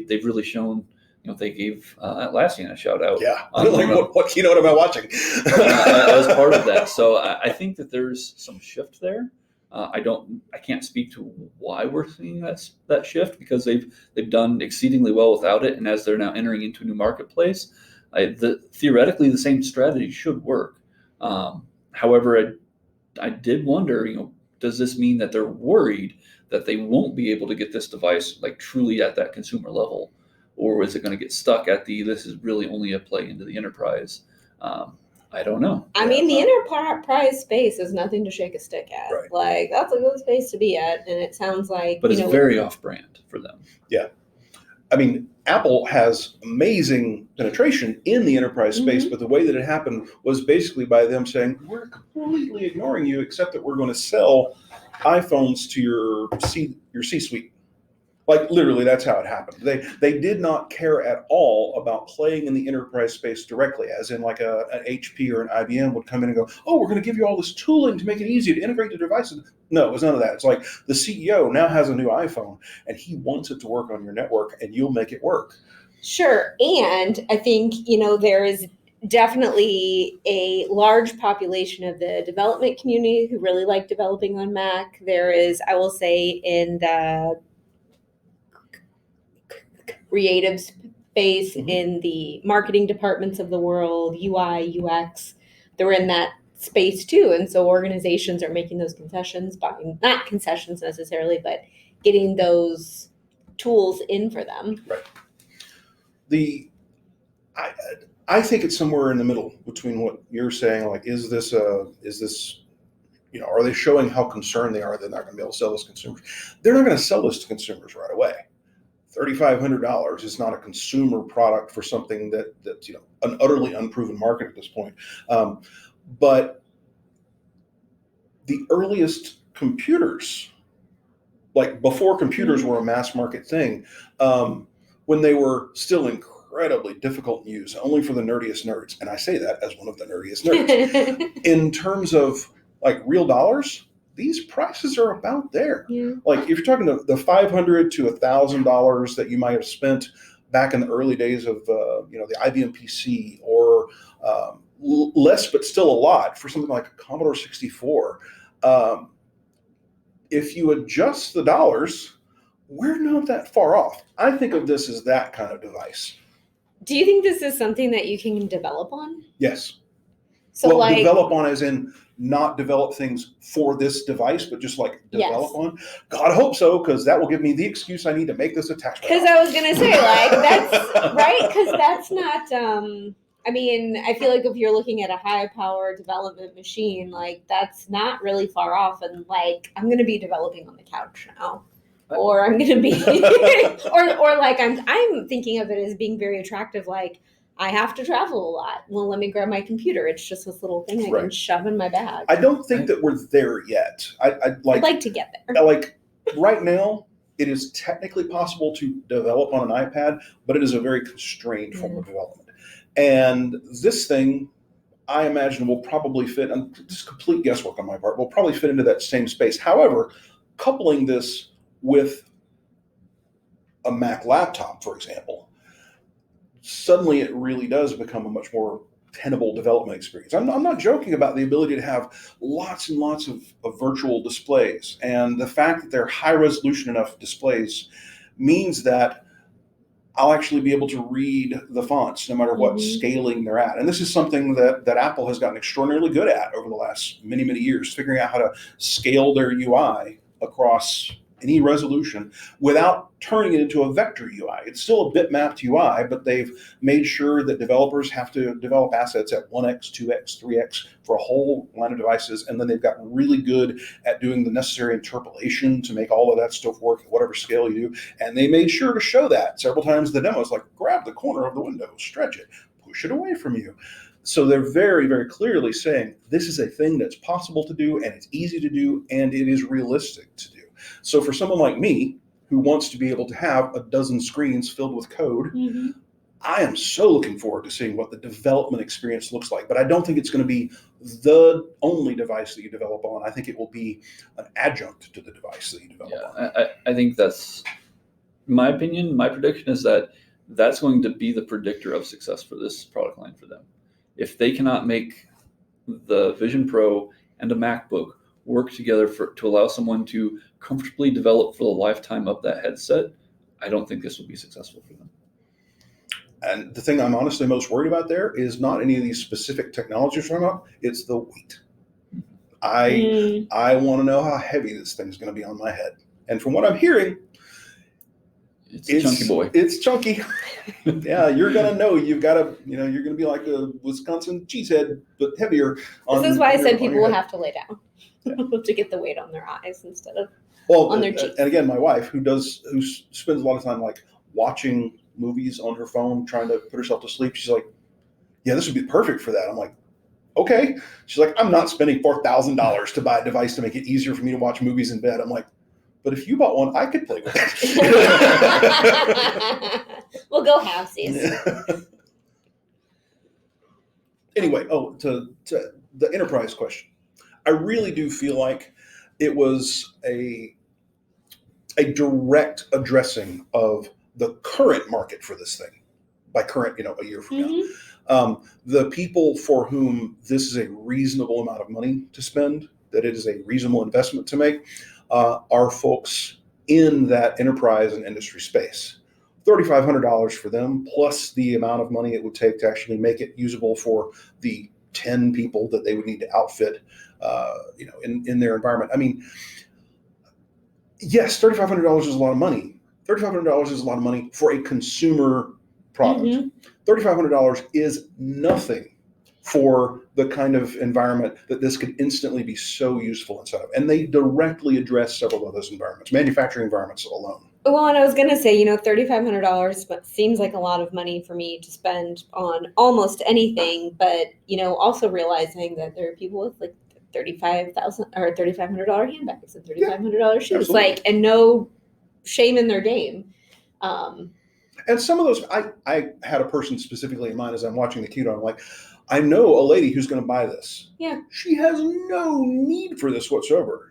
C: They've really shown. They gave Atlassian a shout out.
B: Yeah, what keynote am I watching?
C: As part of that, so I think that there's some shift there. I can't speak to why we're seeing that shift, because they've done exceedingly well without it, and as they're now entering into a new marketplace, theoretically the same strategy should work. However, I did wonder, does this mean that they're worried that they won't be able to get this device like truly at that consumer level, or is it going to get stuck at this is really only a play into the enterprise? I don't know.
A: I mean, the enterprise space is nothing to shake a stick at.
B: Right.
A: Like, that's a good space to be at, and it sounds like...
C: But it's very off-brand for them.
B: Yeah. I mean, Apple has amazing penetration in the enterprise space, but the way that it happened was basically by them saying, we're completely ignoring you, except that we're going to sell iPhones to your C-suite. Like, literally, that's how it happened. They did not care at all about playing in the enterprise space directly, as in like an HP or an IBM would come in and go, oh, we're going to give you all this tooling to make it easy to integrate the devices. No, it was none of that. It's like the CEO now has a new iPhone, and he wants it to work on your network, and you'll make it work.
A: Sure. And I think, there is definitely a large population of the development community who really like developing on Mac. There is, I will say, in the creative space, in the marketing departments of the world, UI, UX, they're in that space too. And so organizations are making those concessions, not concessions necessarily, but getting those tools in for them.
B: Right. I think it's somewhere in the middle between what you're saying, like, is this, are they showing how concerned they are they're not going to be able to sell this to consumers? They're not going to sell this to consumers right away. $3,500 is not a consumer product for something that's an utterly unproven market at this point. But the earliest computers, like before computers were a mass market thing, when they were still incredibly difficult to use, only for the nerdiest nerds, and I say that as one of the nerdiest nerds, in terms of like real dollars, these prices are about there. Yeah. Like, if you're talking the $500 to $1,000 that you might have spent back in the early days of the IBM PC, or less but still a lot for something like a Commodore 64, if you adjust the dollars, we're not that far off. I think of this as that kind of device.
A: Do you think this is something that you can develop on?
B: Yes.
A: So,
B: develop on as in not develop things for this device, but just like develop on. God, I hope so, because that will give me the excuse I need to make this a tax write-off.
A: Because I was going to say, like, that's right, because that's not, I mean, I feel like if you're looking at a high power development machine, like, that's not really far off. And like, I'm going to be developing on the couch now. Or I'm going to be, or like I'm thinking of it as being very attractive. Like, I have to travel a lot. Well, let me grab my computer. It's just this little thing I can shove in my bag.
B: I don't think that we're there yet. I'd
A: like to get there.
B: Like, Right now, it is technically possible to develop on an iPad, but it is a very constrained form of development. And this thing, I imagine, will probably fit, and this is complete guesswork on my part, will probably fit into that same space. However, coupling this with a Mac laptop, for example, suddenly it really does become a much more tenable development experience. I'm not joking about the ability to have lots and lots of virtual displays. And the fact that they're high resolution enough displays means that I'll actually be able to read the fonts no matter what scaling they're at. And this is something that Apple has gotten extraordinarily good at over the last many, many years, figuring out how to scale their UI across any resolution without turning it into a vector UI. It's still a bitmapped UI, but they've made sure that developers have to develop assets at 1x, 2x, 3x for a whole line of devices. And then they've gotten really good at doing the necessary interpolation to make all of that stuff work at whatever scale you do. And they made sure to show that several times in the demos, like grab the corner of the window, stretch it, push it away from you. So they're very, very clearly saying this is a thing that's possible to do, and it's easy to do, and it is realistic to do. So for someone like me who wants to be able to have a dozen screens filled with code, I am so looking forward to seeing what the development experience looks like. But I don't think it's going to be the only device that you develop on. I think it will be an adjunct to the device that you develop on.
C: I think that's my opinion. My prediction is that that's going to be the predictor of success for this product line for them. If they cannot make the Vision Pro and a MacBook work together to allow someone to comfortably develop for the lifetime of that headset, I don't think this will be successful for them.
B: And the thing I'm honestly most worried about there is not any of these specific technologies from up, it's the weight. I want to know how heavy this thing's going to be on my head. And from what I'm hearing,
C: it's a chunky boy.
B: It's chunky. Yeah, you're going to know you've got to, you're going to be like a Wisconsin cheesehead, but heavier.
A: This is why I said people will have to lay down to get the weight on their eyes instead of on their cheeks.
B: And again, my wife, who spends a lot of time like watching movies on her phone, trying to put herself to sleep, she's like, yeah, this would be perfect for that. I'm like, okay. She's like, I'm not spending $4,000 to buy a device to make it easier for me to watch movies in bed. I'm like, but if you bought one, I could play with it.
A: We'll go halvesies.
B: Anyway, to the enterprise question. I really do feel like it was a direct addressing of the current market for this thing. By current, a year from now. The people for whom this is a reasonable amount of money to spend, that it is a reasonable investment to make, are folks in that enterprise and industry space. $3,500 for them, plus the amount of money it would take to actually make it usable for the 10 people that they would need to outfit, in their environment. I mean, yes, $3,500 is a lot of money. $3,500 is a lot of money for a consumer product. $3,500 is nothing for the kind of environment that this could instantly be so useful inside of. And they directly address several of those environments, manufacturing environments alone.
A: Well, and I was going to say, $3,500 seems like a lot of money for me to spend on almost anything, but, also realizing that there are people with like $35,000 or $3,500 handbags and $3,500 shoes,
B: absolutely.
A: and no shame in their game.
B: And some of those, I had a person specifically in mind as I'm watching the keynote. I'm like, I know a lady who's going to buy this.
A: Yeah.
B: She has no need for this whatsoever.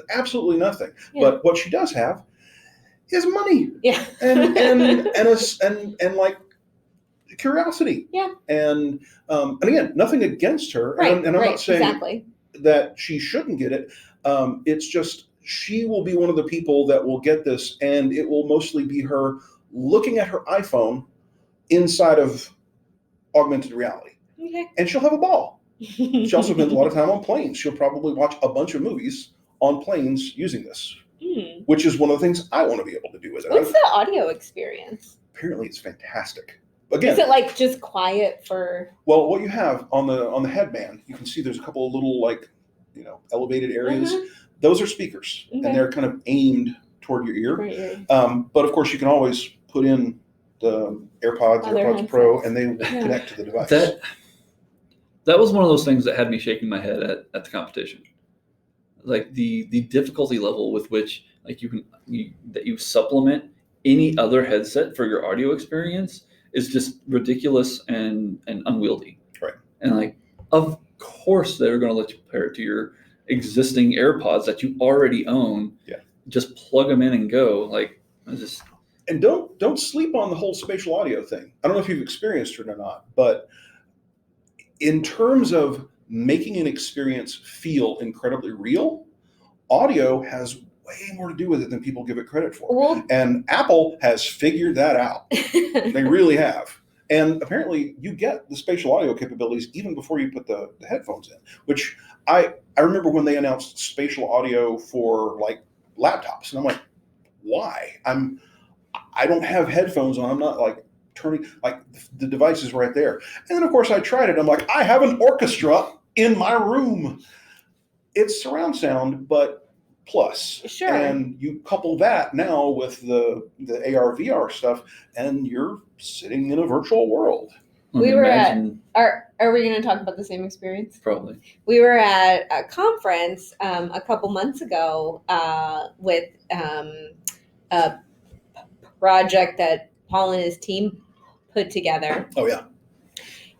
B: Absolutely nothing. Yeah. But what she does have is money.
A: Yeah.
B: and like curiosity.
A: Yeah.
B: And again, nothing against her.
A: Right.
B: And I'm not saying
A: exactly
B: that she shouldn't get it. It's just she will be one of the people that will get this, and it will mostly be her looking at her iPhone inside of augmented reality.
A: Okay.
B: And she'll have a ball. She also spends a lot of time on planes. She'll probably watch a bunch of movies on planes using this, which is one of the things I want to be able to do with it.
A: What's the audio experience?
B: Apparently it's fantastic. Again,
A: is it like just quiet for?
B: Well, what you have on the headband, you can see there's a couple of little elevated areas. Those are speakers, and they're kind of aimed toward your ear.
A: Right.
B: But of course, you can always put in the AirPods Pro, and they will connect to the device.
C: That was one of those things that had me shaking my head at the competition. Like the difficulty level with which like that you supplement any other headset for your audio experience is just ridiculous and unwieldy.
B: Right.
C: And like, of course they're going to let you compare it to your existing AirPods that you already own.
B: Yeah.
C: Just plug them in and go. Like,
B: and don't sleep on the whole spatial audio thing. I don't know if you've experienced it or not, but in terms of making an experience feel incredibly real, audio has way more to do with it than people give it credit for.
A: Well,
B: and Apple has figured that out. They really have. And apparently you get the spatial audio capabilities even before you put the headphones in, which I remember when they announced spatial audio for like laptops, and I'm like, why? I don't have headphones on. I'm not like turning, like the device is right there. And then of course I tried it. I'm like, I have an orchestra in my room. It's surround sound, but plus.
A: Sure.
B: And you couple that now with the AR VR stuff, and you're sitting in a virtual world.
A: We were are we going to talk about the same experience?
C: Probably.
A: We were at a conference a couple months ago with a project that Paul and his team put together.
B: Oh, yeah.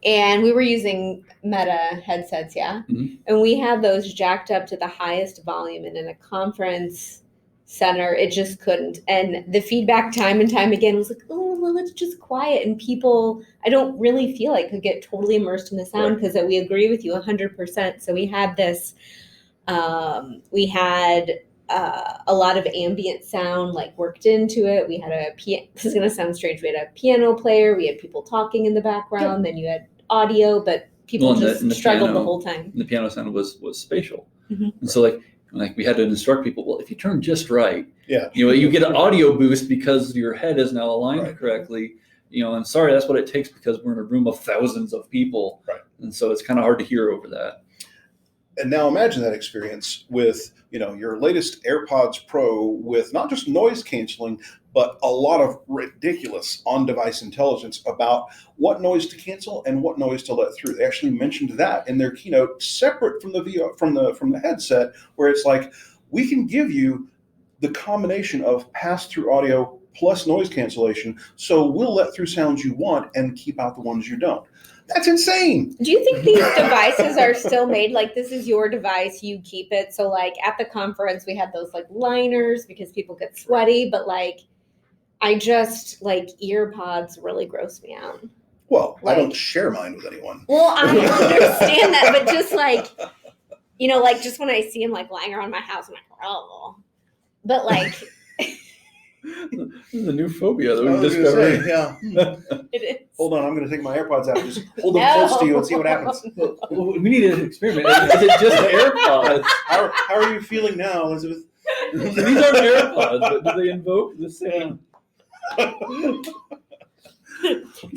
A: And we were using Meta headsets, yeah?
C: Mm-hmm.
A: And we had those jacked up to the highest volume, and in a conference center, it just couldn't. And the feedback time and time again was like, oh, well, it's just quiet. And people, I don't really feel like could get totally immersed in the sound because we agree with you 100%. So we had this, a lot of ambient sound like worked into it. We had this is going to sound strange. We had a piano player. We had people talking in the background. Then you had audio, but people just struggled the whole time.
C: The piano sound was spatial.
A: Mm-hmm.
C: And so like we had to instruct people, well, if you turn just right,
B: yeah,
C: you get an audio boost because your head is now aligned correctly. And sorry, that's what it takes because we're in a room of thousands of people.
B: Right.
C: And so it's kind of hard to hear over that.
B: And now imagine that experience with, your latest AirPods Pro with not just noise canceling, but a lot of ridiculous on-device intelligence about what noise to cancel and what noise to let through. They actually mentioned that in their keynote, separate from the VR, from the headset, where it's like, we can give you the combination of pass-through audio plus noise cancellation, so we'll let through sounds you want and keep out the ones you don't. That's insane.
A: Do you think these devices are still made like this is your device, you keep it? So like at the conference, we had those like liners because people get sweaty, but like I just like earpods really gross me out.
B: Well, I don't share mine with anyone.
A: Well, I understand that, but just like, like just when I see them like lying around my house, I'm like, oh. But like...
C: This is a new phobia that we've discovered.
B: Yeah.
A: It is.
B: Hold on, I'm going to take my AirPods out and just hold them close to you and see what happens.
C: Well, we need an experiment. Is it just AirPods?
B: How are you feeling now, Elizabeth?
C: These aren't AirPods, but do they invoke the same?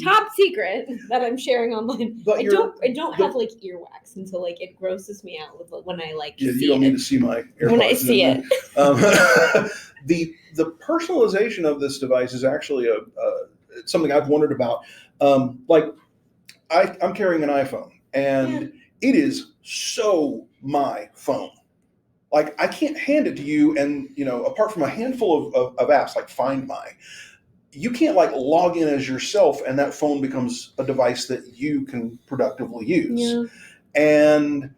A: Top secret that I'm sharing online.
B: But
A: I don't have like earwax, and so like it grosses me out when I like see
B: you don't need to see my AirPods.
A: When I see it.
B: The personalization of this device is actually something I've wondered about. I'm carrying an iPhone, and it is so my phone. Like I can't hand it to you, and apart from a handful of apps like Find My, you can't like log in as yourself, and that phone becomes a device that you can productively use.
A: Yeah.
B: And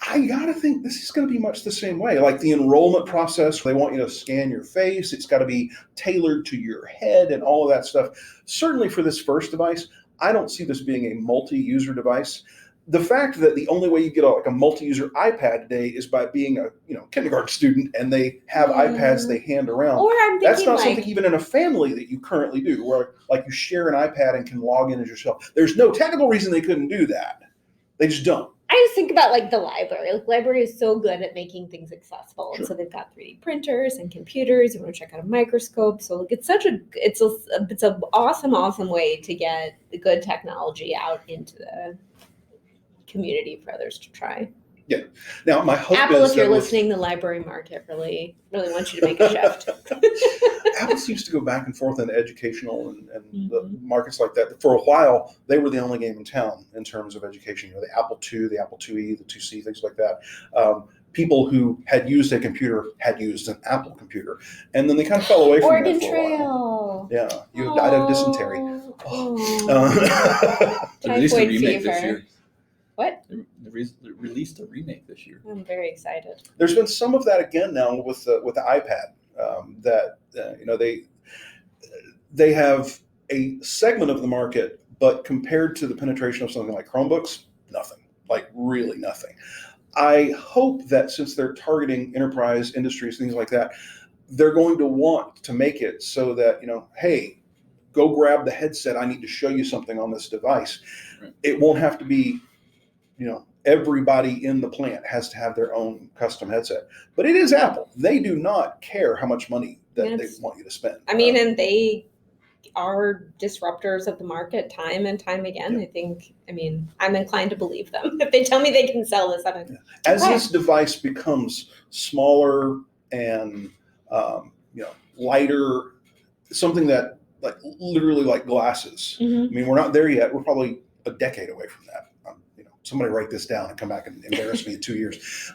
B: I gotta think this is going to be much the same way. Like the enrollment process, they want you to scan your face. It's got to be tailored to your head and all of that stuff. Certainly for this first device, I don't see this being a multi-user device. The fact that the only way you get a multi-user iPad today is by being a kindergarten student, and they have iPads they hand around.
A: Or I'm thinking
B: that's not something even in a family that you currently do, where like you share an iPad and can log in as yourself. There's no technical reason they couldn't do that. They just don't.
A: I just think about like the library. Like library is so good at making things accessible, and so they've got 3D printers and computers. You want to check out a microscope. So like it's an awesome way to get good technology out into the community for others to try.
B: Yeah. Now my hope
A: Apple,
B: is
A: if you're listening, the library market really wants you to make a shift.
B: Apple seems to go back and forth in educational and the markets like that. For a while, they were the only game in town in terms of education. The Apple II, the Apple IIe, the IIc, things like that. people who had used a computer had used an Apple computer, and then they kind of fell away from
A: Oregon
B: that for a while.
A: Trail.
B: Yeah, you died of dysentery.
C: They released a
A: Typhoid
C: remake this
A: fever.
C: year.
A: What?
C: They released a remake this year.
A: I'm very excited.
B: There's been some of that again now with the iPad. They have a segment of the market, but compared to the penetration of something like Chromebooks, nothing. Like really nothing. I hope that since they're targeting enterprise industries, things like that, they're going to want to make it so that, hey, go grab the headset. I need to show you something on this device.
C: Right.
B: It won't have to be, everybody in the plant has to have their own custom headset. But it is Apple. They do not care how much money that they want you to spend.
A: I mean, and they are disruptors of the market time and time again.
B: Yep.
A: I'm inclined to believe them. If they tell me they can sell this,
B: as this device becomes smaller and lighter, something that literally like glasses.
A: Mm-hmm.
B: I mean, we're not there yet. We're probably a decade away from that. Somebody write this down and come back and embarrass me in 2 years.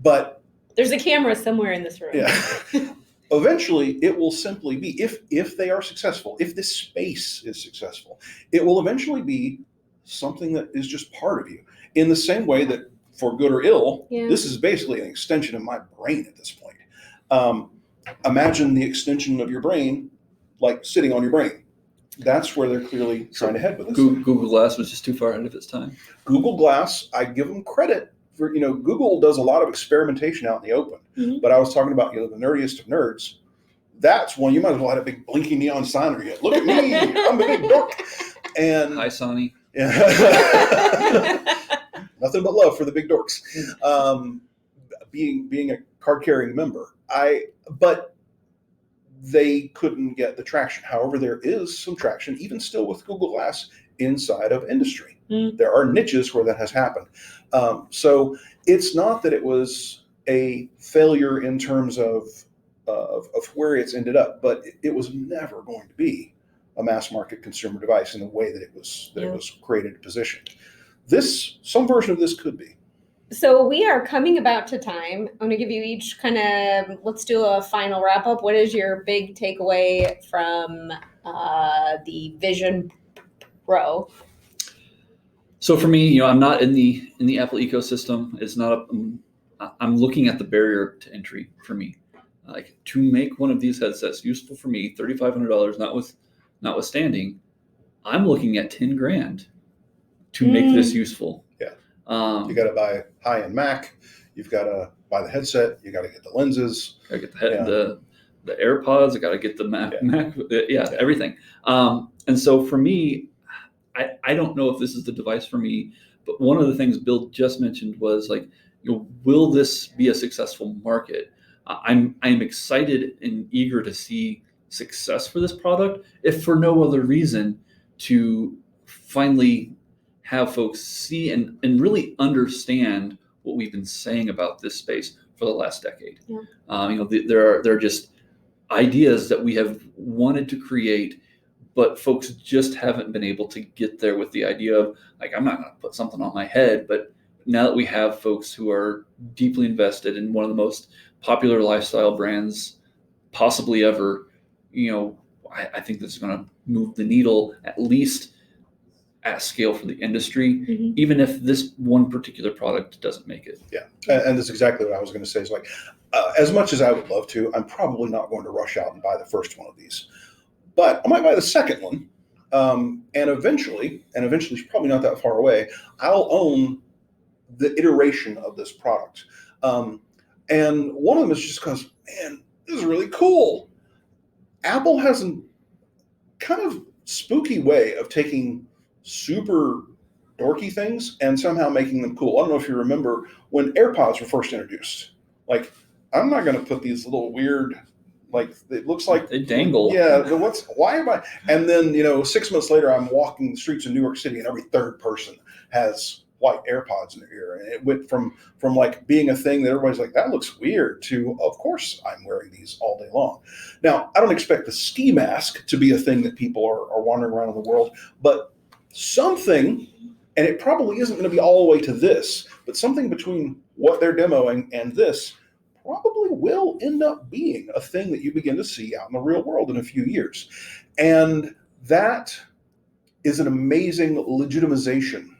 B: But
A: there's a camera somewhere in this room.
B: Yeah. Eventually, it will simply be, if they are successful, if this space is successful, it will eventually be something that is just part of you. In the same way that, for good or ill, this is basically an extension of my brain at this point. Imagine the extension of your brain, like sitting on your brain. That's where they're clearly trying to head with this.
C: Google Glass was just too far ahead of its time.
B: Google Glass, I give them credit for, Google does a lot of experimentation out in the open.
A: Mm-hmm.
B: But I was talking about, the nerdiest of nerds. That's one you might as well have a big blinking neon sign on your head. Look at me, I'm the big dork. And
C: hi, Sonny.
B: Yeah. Nothing but love for the big dorks. Being a card carrying member, but they couldn't get the traction. However, there is some traction, even still with Google Glass, inside of industry. There are niches where that has happened. So it's not that it was a failure in terms of where it's ended up, but it was never going to be a mass market consumer device in the way that it was created and positioned. Some version of this could be.
A: So we are coming about to time. I'm going to give you each let's do a final wrap up. What is your big takeaway from the Vision Pro?
C: So for me, I'm not in the Apple ecosystem. It's not I'm looking at the barrier to entry for me. Like to make one of these headsets useful for me, $3,500 notwithstanding, I'm looking at $10,000 to make this useful.
B: Yeah. You got to buy a high-end Mac. You've got to buy the headset. You got to get the lenses.
C: I get the AirPods. I got to get the Mac. Everything. And so for me, I don't know if this is the device for me. But one of the things Bill just mentioned was will this be a successful market? I'm excited and eager to see success for this product, if for no other reason to finally have folks see and really understand what we've been saying about this space for the last decade. Yeah. There are just ideas that we have wanted to create, but folks just haven't been able to get there with the idea of I'm not going to put something on my head, but now that we have folks who are deeply invested in one of the most popular lifestyle brands possibly ever, I think this is going to move the needle at least at scale for the industry, even if this one particular product doesn't make it.
B: Yeah, and that's exactly what I was going to say. Is as much as I would love to, I'm probably not going to rush out and buy the first one of these, but I might buy the second one, and eventually, it's probably not that far away, I'll own the iteration of this product. And one of them is just because, man, this is really cool. Apple has a kind of spooky way of taking super dorky things and somehow making them cool. I don't know if you remember when AirPods were first introduced. I'm not going to put these little weird, it looks like
C: they dangle.
B: Yeah, why am I? And then 6 months later, I'm walking the streets of New York City, and every third person has white AirPods in their ear, and it went from being a thing that everybody's like, that looks weird, to of course I'm wearing these all day long. Now, I don't expect the ski mask to be a thing that people are wandering around in the world, but something, And it probably isn't going to be all the way to this, but something between what they're demoing and this probably will end up being a thing that you begin to see out in the real world in a few years. And that is an amazing legitimization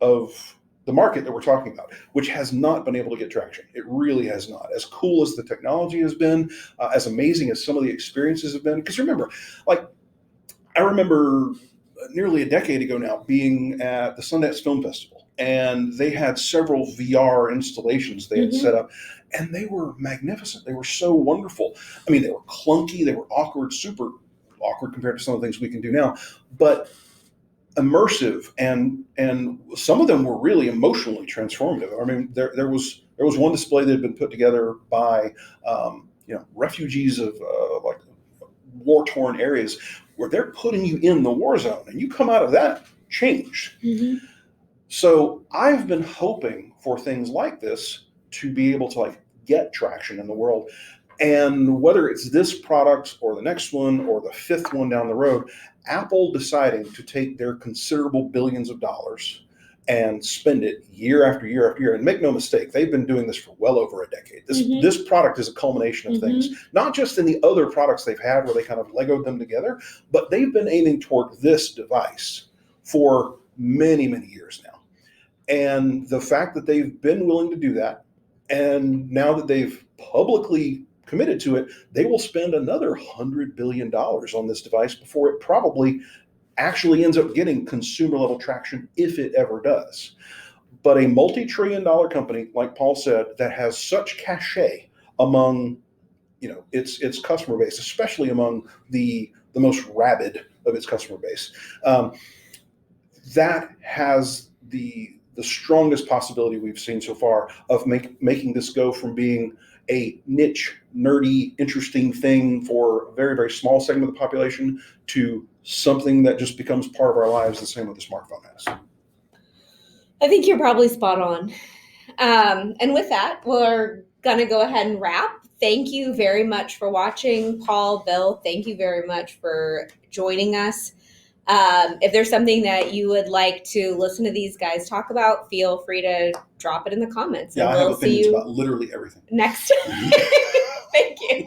B: of the market that we're talking about, which has not been able to get traction. It really has not. As cool as the technology has been, as amazing as some of the experiences have been, because remember, like, I remember nearly a decade ago now being at the Sundance Film Festival, and they had several VR installations they had set up, and they were magnificent. They were so wonderful. I mean, they were clunky, they were awkward, super awkward compared to some of the things we can do now, but immersive, and some of them were really emotionally transformative. I mean, there was one display that had been put together by refugees of like war-torn areas, where they're putting you in the war zone, and you come out of that changed. So I've been hoping for things like this to be able to like get traction in the world. And whether it's this product or the next one or the fifth one down the road, Apple deciding to take their considerable billions of dollars and spend it year after year after year. And make no mistake, they've been doing this for well over a decade. This product is a culmination of things, not just in the other products they've had where they kind of Legoed them together, but they've been aiming toward this device for many, many years now. And the fact that they've been willing to do that, and now that they've publicly committed to it, they will spend another $100 billion on this device before it probably actually ends up getting consumer level traction, if it ever does. But a multi-trillion-dollar company, like Paul said, that has such cachet among its customer base, especially among the most rabid of its customer base, that has the strongest possibility we've seen so far of making this go from being a niche, nerdy, interesting thing for a very, very small segment of the population to something that just becomes part of our lives, the same way the smartphone has.
A: I think you're probably spot on. And with that, we're going to go ahead and wrap. Thank you very much for watching. Paul, Bill, thank you very much for joining us. If there's something that you would like to listen to these guys talk about, feel free to drop it in the comments.
B: Yeah,
A: and
B: I have opinions about literally everything.
A: Next time. Thank you.